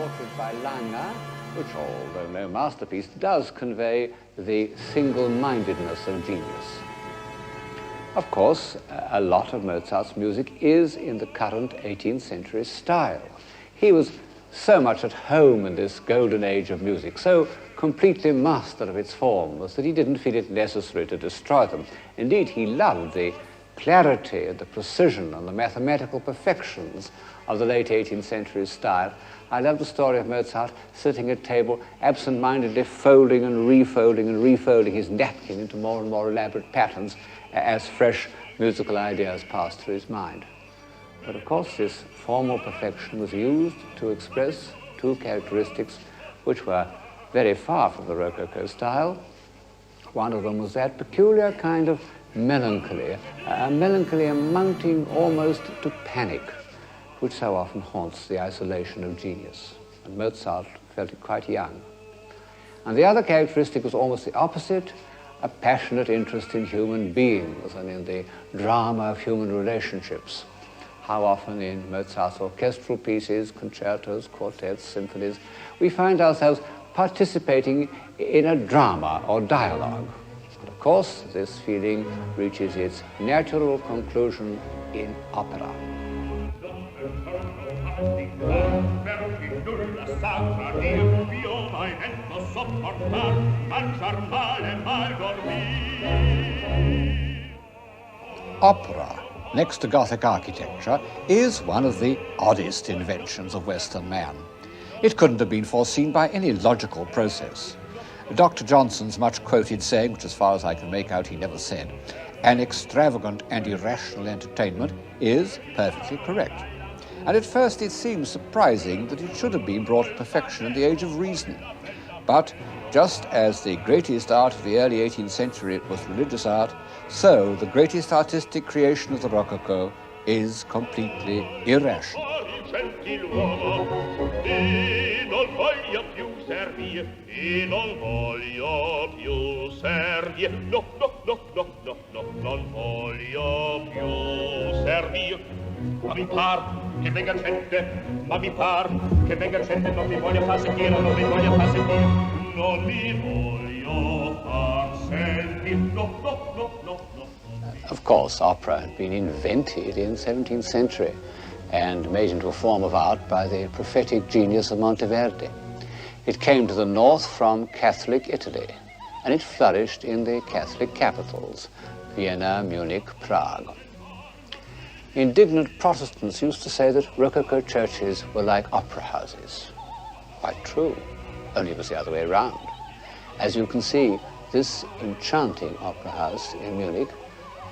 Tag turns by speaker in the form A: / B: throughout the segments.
A: supported by Langer, which, although no masterpiece, does convey the single-mindedness of genius. Of course, a lot of Mozart's music is in the current 18th century style. He was so much at home in this golden age of music, so completely master of its forms, that he didn't feel it necessary to destroy them. Indeed, he loved the clarity and the precision and the mathematical perfections of the late 18th century style. I love the story of Mozart sitting at table, absent-mindedly folding and refolding his napkin into more and more elaborate patterns as fresh musical ideas passed through his mind. But of course, this formal perfection was used to express two characteristics which were very far from the Rococo style. One of them was that peculiar kind of melancholy, a melancholy amounting almost to panic, which so often haunts the isolation of genius. And Mozart felt it quite young. And the other characteristic was almost the opposite, a passionate interest in human beings and in the drama of human relationships. How often in Mozart's orchestral pieces, concertos, quartets, symphonies, we find ourselves participating in a drama or dialogue. And of course, this feeling reaches its natural conclusion in opera. Opera, next to Gothic architecture, is one of the oddest inventions of Western man. It couldn't have been foreseen by any logical process. Dr. Johnson's much-quoted saying, which as far as I can make out he never said, "An extravagant and irrational entertainment," is perfectly correct. And at first it seems surprising that it should have been brought to perfection in the age of reason. But just as the greatest art of the early 18th century was religious art, so the greatest artistic creation of the Rococo is completely irrational.
B: Ma mi par che venga gente, ma mi par che venga gente, non mi voglia far sentire, non mi voglia far sentire, non mi voglio far sentire, no.
A: Of course, opera had been invented in the 17th century and made into a form of art by the prophetic genius of Monteverdi. It came to the north from Catholic Italy, and it flourished in the Catholic capitals, Vienna, Munich, Prague. Indignant Protestants used to say that Rococo churches were like opera houses. Quite true, only it was the other way around. As you can see, this enchanting opera house in Munich,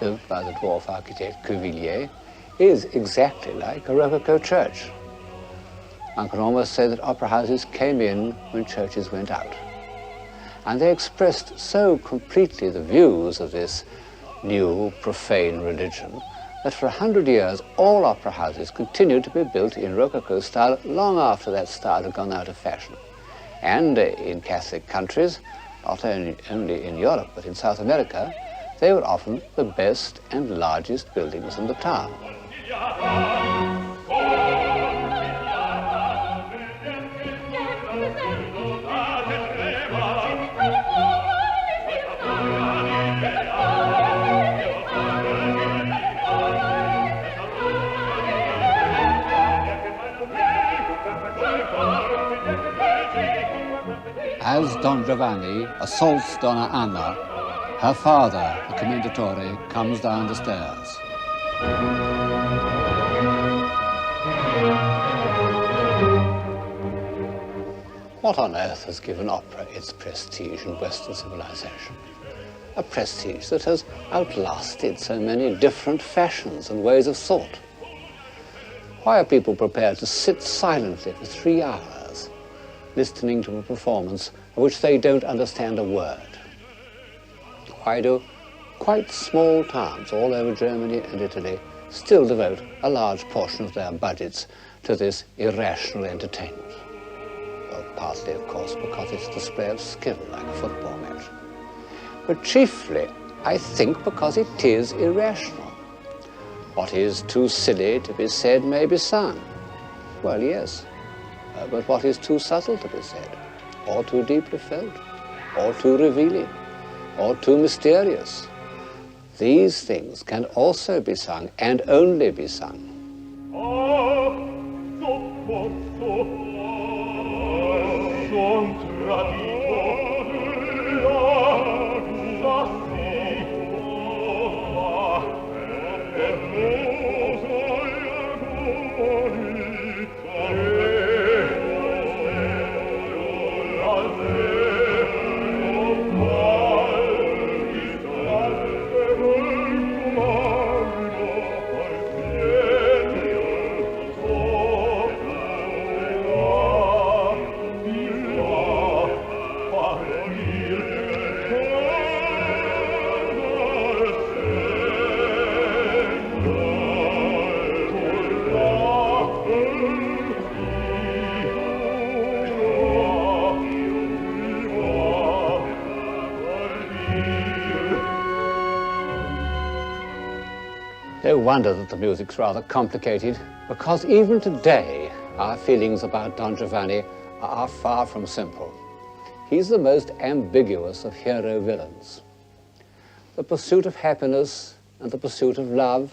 A: built by the dwarf architect Cuvillier, is exactly like a Rococo church. One can almost say that opera houses came in when churches went out. And they expressed so completely the views of this new profane religion that for 100 years all opera houses continued to be built in Rococo style long after that style had gone out of fashion. And in Catholic countries, not only in Europe but in South America, they were often the best and largest buildings in the town. As Don Giovanni assaults Donna Anna, her father, the commendatore, comes down the stairs. What on earth has given opera its prestige in Western civilization? A prestige that has outlasted so many different fashions and ways of thought. Why are people prepared to sit silently for 3 hours, listening to a performance of which they don't understand a word? Why do quite small towns all over Germany and Italy still devote a large portion of their budgets to this irrational entertainment? Well, partly, of course, because it's a display of skill, like a football match. But chiefly, I think, because it is irrational. What is too silly to be said may be sung. Well, yes. but what is too subtle to be said, or too deeply felt, or too revealing, or too mysterious. These things can also be sung, and only be sung. No wonder that the music's rather complicated, because even today our feelings about Don Giovanni are far from simple. He's the most ambiguous of hero villains. The pursuit of happiness and the pursuit of love,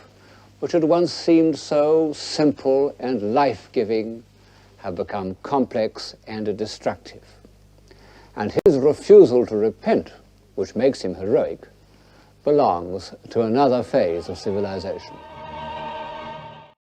A: which had once seemed so simple and life-giving, have become complex and destructive. And his refusal to repent, which makes him heroic, belongs to another phase of civilization.